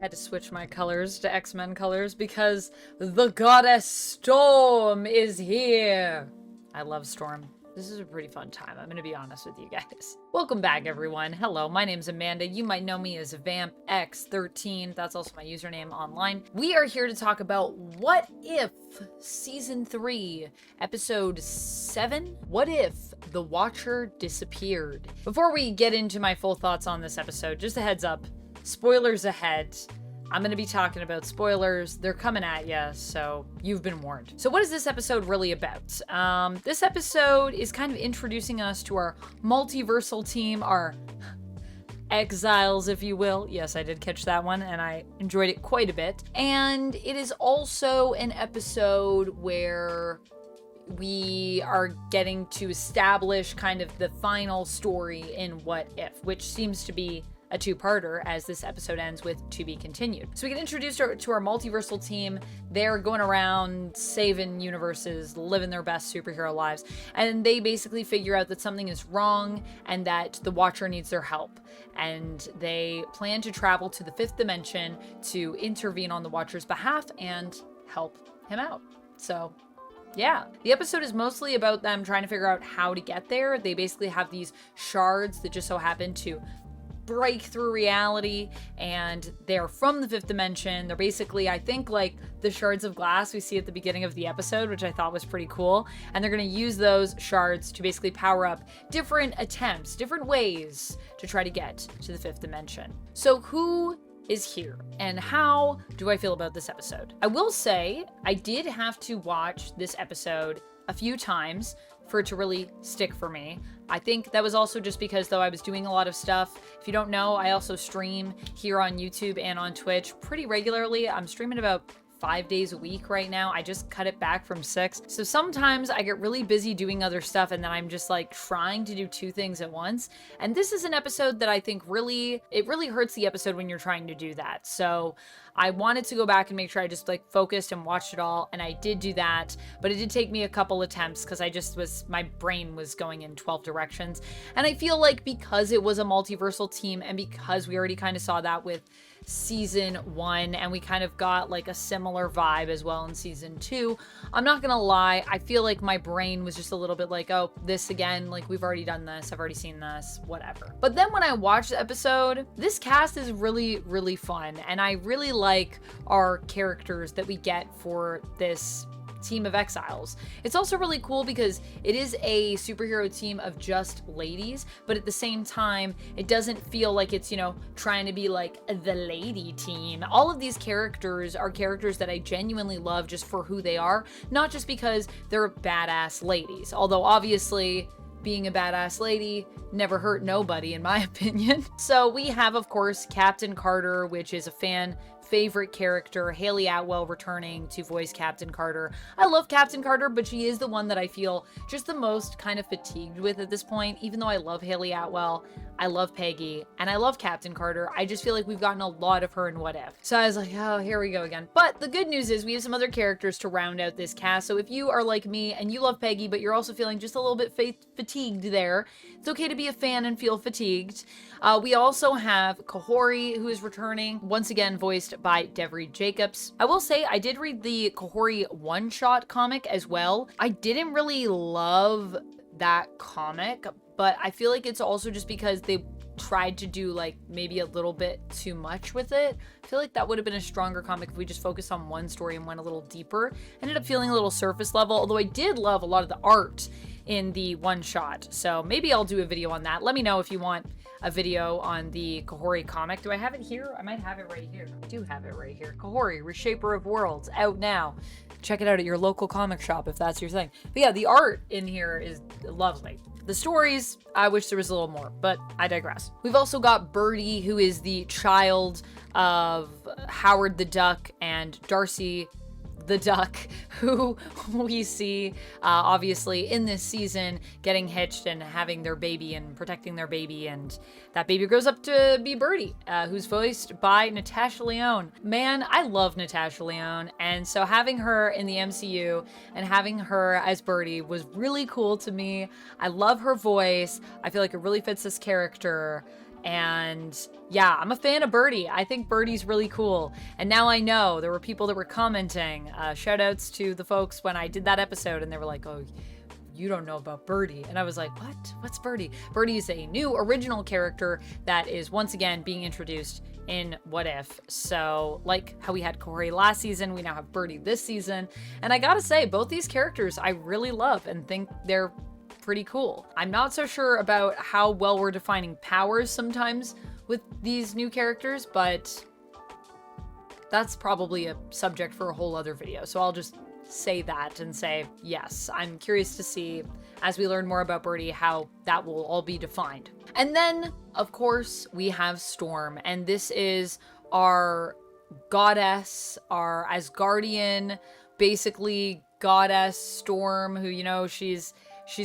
Had to switch my colors to X-Men colors because the goddess Storm is here. I love Storm. This is a pretty fun time, I'm gonna be honest with you guys. Welcome back, everyone. Hello, my name's Amanda. You might know me as VampX13. That's also my username online. We are here to talk about What If Season 3, Episode 7? What If the Watcher Disappeared? Before we get into my full thoughts on this episode, just a heads up, spoilers ahead. I'm going to be talking about spoilers. They're coming at you, so you've been warned. So what is this episode really about? This episode is kind of introducing us to our multiversal team, our Exiles, if you will. Yes, I did catch that one, and I enjoyed it quite a bit. And it is also an episode where we are getting to establish kind of the final story in What If, which seems to be a two-parter, as this episode ends with to be continued. So we get introduced to our multiversal team. They're going around saving universes, living their best superhero lives, and they basically figure out that something is wrong and that the Watcher needs their help. And they plan to travel to the fifth dimension to intervene on the Watcher's behalf and help him out. So yeah, the episode is mostly about them trying to figure out how to get there. They basically have these shards that just so happen to break through reality, and they're from the fifth dimension. They're basically, I think, like the shards of glass we see at the beginning of the episode, which I thought was pretty cool. And they're going to use those shards to basically power up different attempts, different ways to try to get to the fifth dimension. So who is here and how do I feel about this episode? I will say I did have to watch this episode a few times for it to really stick for me. I think that was also just because, though, I was doing a lot of stuff. If you don't know, I also stream here on YouTube and on Twitch pretty regularly. I'm streaming about 5 days a week right now. I just cut it back from 6. So sometimes I get really busy doing other stuff, and then I'm just like trying to do two things at once. And this is an episode that I think it really hurts the episode when you're trying to do that. So I wanted to go back and make sure I just like focused and watched it all, and I did do that, but it did take me a couple attempts because my brain was going in 12 directions. And I feel like because it was a multiversal team, and because we already kind of saw that with season 1, and we kind of got like a similar vibe as well in season 2, I'm not gonna lie, I feel like my brain was just a little bit like, oh, this again, like we've already done this, I've already seen this, whatever. But then when I watched the episode, this cast is really, really fun, and I really like our characters that we get for this team of Exiles. It's also really cool because it is a superhero team of just ladies, but at the same time, it doesn't feel like it's, you know, trying to be like the lady team. All of these characters are characters that I genuinely love just for who they are, not just because they're badass ladies. Although obviously, being a badass lady never hurt nobody, in my opinion. So we have, of course, Captain Carter, which is a fan favorite character, Hayley Atwell returning to voice Captain Carter. I love Captain Carter, but she is the one that I feel just the most kind of fatigued with at this point. Even though I love Hayley Atwell, I love Peggy, and I love Captain Carter, I just feel like we've gotten a lot of her in What If. So I was like, oh, here we go again. But the good news is we have some other characters to round out this cast. So if you are like me and you love Peggy, but you're also feeling just a little bit fatigued there, it's okay to be a fan and feel fatigued. We also have Kahhori, who is returning, once again voiced by Devery Jacobs. I will say I did read the Kahhori one-shot comic as well. I didn't really love that comic, but I feel like it's also just because they tried to do like maybe a little bit too much with it. I feel like that would have been a stronger comic if we just focused on one story and went a little deeper. Ended up feeling a little surface level, although I did love a lot of the art in the one shot. So maybe I'll do a video on that. Let me know if you want a video on the Kahhori comic. Do I have it here? I might have it right here. I do have it right here. Kahhori, Reshaper of Worlds, out now. Check it out at your local comic shop if that's your thing. But yeah, the art in here is lovely. The stories, I wish there was a little more, but I digress. We've also got Byrdie, who is the child of Howard the Duck and Darcy the Duck, who we see obviously in this season getting hitched and having their baby and protecting their baby, and that baby grows up to be Byrdie, who's voiced by Natasha Lyonne. Man, I love Natasha Lyonne, and so having her in the MCU and having her as Byrdie was really cool to me. I love her voice. I feel like it really fits this character. And yeah, I'm a fan of Byrdie. I think Byrdie's really cool. And now I know there were people that were commenting, shout outs to the folks when I did that episode, and they were like, oh, you don't know about Byrdie. And I was like, what? What's Byrdie? Byrdie is a new original character that is once again being introduced in What If. So like how we had Kahhori last season, we now have Byrdie this season. And I gotta say, both these characters I really love and think they're pretty cool. I'm not so sure about how well we're defining powers sometimes with these new characters, but that's probably a subject for a whole other video. So I'll just say that and say, yes, I'm curious to see as we learn more about Byrdie how that will all be defined. And then, of course, we have Storm, and this is our goddess, our Asgardian, basically goddess Storm, who, you know, she's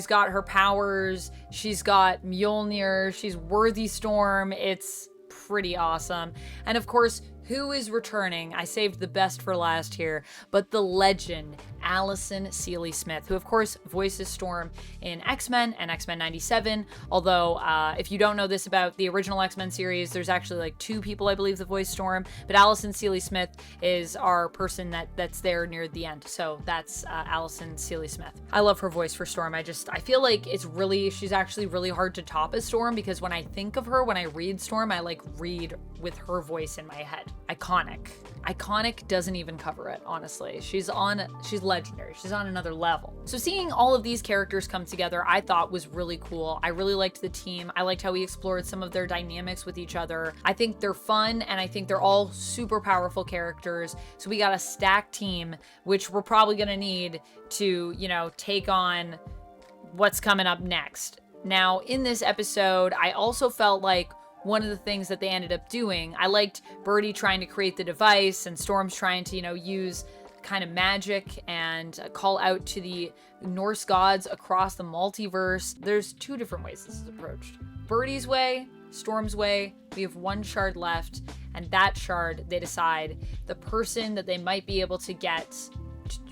got her powers, she's got Mjolnir, she's worthy Storm. It's pretty awesome. And of course, who is returning? I saved the best for last here, but the legend, Alison Sealy-Smith, who of course voices Storm in X-Men and X-Men 97. Although, if you don't know this about the original X-Men series, there's actually like 2 people, I believe, that voice Storm, but Alison Sealy-Smith is our person that's there near the end. So that's Alison Sealy-Smith. I love her voice for Storm. I feel like she's actually really hard to top as Storm, because when I think of her, when I read Storm, I like read with her voice in my head. Iconic doesn't even cover it, honestly. She's legendary. She's on another level. So seeing all of these characters come together, I thought was really cool. I really liked the team. I liked how we explored some of their dynamics with each other. I think they're fun, and I think they're all super powerful characters. So we got a stacked team, which we're probably gonna need to, you know, take on what's coming up next. Now, in this episode, I also felt like one of the things that they ended up doing, I liked Byrdie trying to create the device and Storm's trying to, you know, use kind of magic and call out to the Norse gods across the multiverse. There's 2 different ways this is approached. Byrdie's way, Storm's way. We have 1 shard left, and that shard, they decide the person that they might be able to get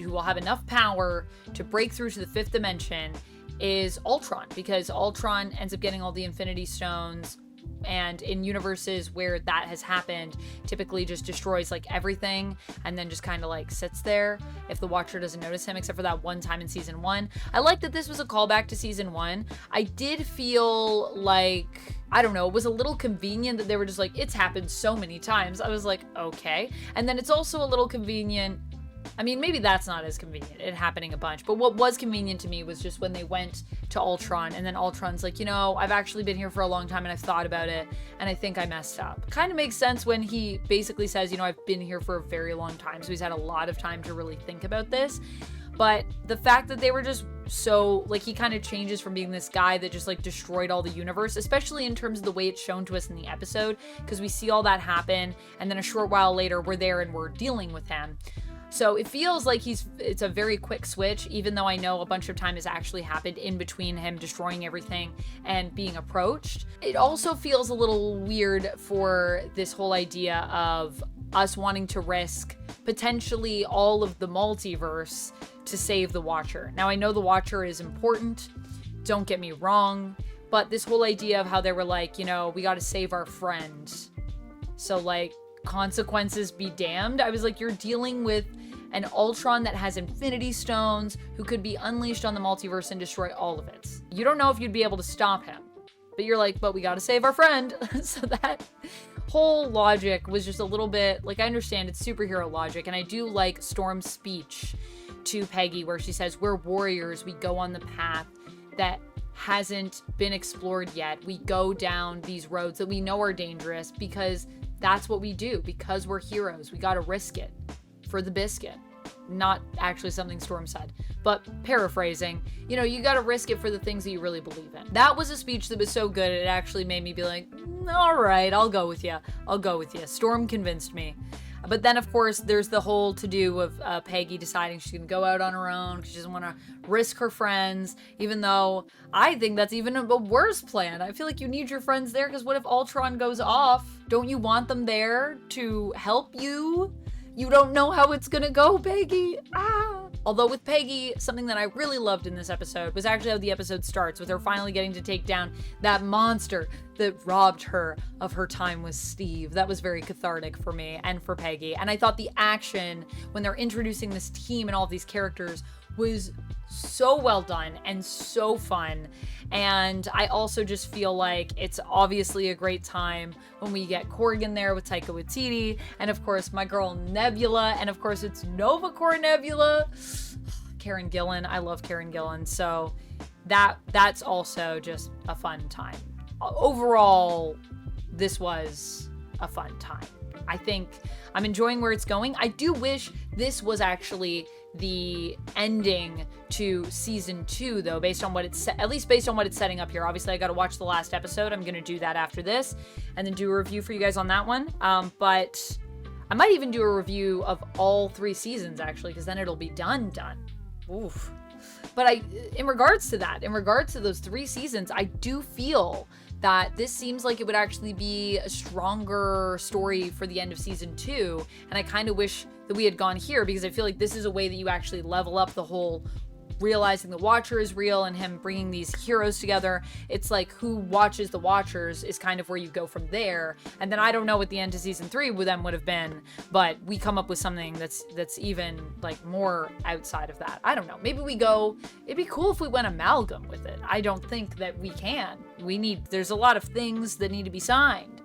who will have enough power to break through to the 5th dimension is Ultron, because Ultron ends up getting all the Infinity Stones, and in universes where that has happened, typically just destroys like everything and then just kind of like sits there if the Watcher doesn't notice him, except for that one time in season 1. I like that this was a callback to season 1. I did feel like, I don't know, it was a little convenient that they were just like, it's happened so many times. I was like, okay. And then it's also a little convenient, I mean, maybe that's not as convenient, it happening a bunch, but what was convenient to me was just when they went to Ultron, and then Ultron's like, you know, I've actually been here for a long time and I've thought about it, and I think I messed up. Kind of makes sense when he basically says, you know, I've been here for a very long time, so he's had a lot of time to really think about this. But the fact that they were just so, like, he kind of changes from being this guy that just, like, destroyed all the universe, especially in terms of the way it's shown to us in the episode, because we see all that happen, and then a short while later, we're there and we're dealing with him. So it feels like it's a very quick switch, even though I know a bunch of time has actually happened in between him destroying everything and being approached. It also feels a little weird for this whole idea of us wanting to risk potentially all of the multiverse to save the Watcher. Now, I know the Watcher is important, don't get me wrong, but this whole idea of how they were like, you know, we got to save our friend. So, like, consequences be damned. I was like, you're dealing with an Ultron that has Infinity Stones who could be unleashed on the multiverse and destroy all of it. You don't know if you'd be able to stop him, but you're like, but we got to save our friend. So that whole logic was just a little bit, like, I understand it's superhero logic, and I do like Storm's speech to Peggy where she says, we're warriors, we go on the path that hasn't been explored yet. We go down these roads that we know are dangerous because that's what we do, because we're heroes. We gotta risk it for the biscuit. Not actually something Storm said, but paraphrasing, you know, you gotta risk it for the things that you really believe in. That was a speech that was so good, it actually made me be like, all right, I'll go with you. I'll go with you. Storm convinced me. But then, of course, there's the whole to-do of Peggy deciding she's going to go out on her own because she doesn't want to risk her friends, even though I think that's even a worse plan. I feel like you need your friends there because what if Ultron goes off? Don't you want them there to help you? You don't know how it's going to go, Peggy. Although with Peggy, something that I really loved in this episode was actually how the episode starts, with her finally getting to take down that monster that robbed her of her time with Steve. That was very cathartic for me and for Peggy. And I thought the action when they're introducing this team and all of these characters was so well done and so fun. And I also just feel like it's obviously a great time when we get Corrigan there with Taika Waititi, and of course my girl Nebula, and of course it's Nova Corps Nebula. Karen Gillan, I love Karen Gillan, so that's also just a fun time. Overall, this was a fun time. I think I'm enjoying where it's going. I do wish this was actually the ending to season 2, though, based on what it's at least based on what it's setting up here. Obviously, I got to watch the last episode. I'm gonna do that after this, and then do a review for you guys on that one. But I might even do a review of all 3 seasons actually, because then it'll be done. Oof. But in regards to those 3 seasons, I do feel that this seems like it would actually be a stronger story for the end of season 2. And I kind of wish that we had gone here, because I feel like this is a way that you actually level up the whole realizing the Watcher is real and him bringing these heroes together. It's like who watches the Watchers is kind of where you go from there. And then I don't know what the end to season 3 would have been, but we come up with something that's even like more outside of that. I don't know. Maybe we go, it'd be cool if we went amalgam with it. I don't think that we can. There's a lot of things that need to be signed.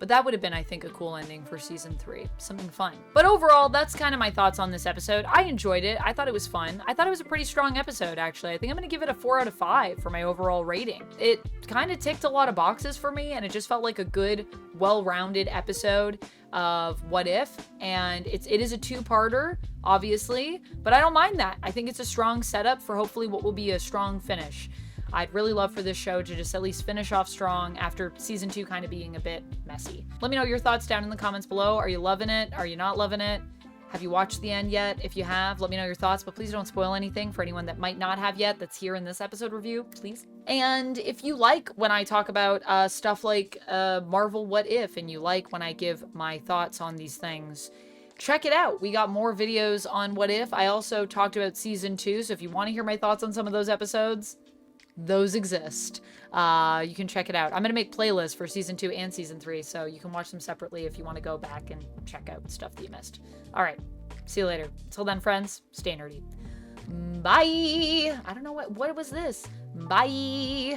But that would have been, I think, a cool ending for season 3. Something fun. But overall, that's kind of my thoughts on this episode. I enjoyed it. I thought it was fun. I thought it was a pretty strong episode, actually. I think I'm going to give it a 4 out of 5 for my overall rating. It kind of ticked a lot of boxes for me, and it just felt like a good, well-rounded episode of What If. And it is a 2-parter, obviously, but I don't mind that. I think it's a strong setup for hopefully what will be a strong finish. I'd really love for this show to just at least finish off strong after season 2 kind of being a bit messy. Let me know your thoughts down in the comments below. Are you loving it? Are you not loving it? Have you watched the end yet? If you have, let me know your thoughts, but please don't spoil anything for anyone that might not have yet that's here in this episode review, please. And if you like when I talk about stuff like Marvel What If, and you like when I give my thoughts on these things, check it out. We got more videos on What If. I also talked about season 2, so if you want to hear my thoughts on some of those episodes, those exist. You can check it out. I'm going to make playlists for season 2 and season 3, so you can watch them separately if you want to go back and check out stuff that you missed. All right. See you later. Till then, friends, stay nerdy. Bye. I don't know what was this. Bye.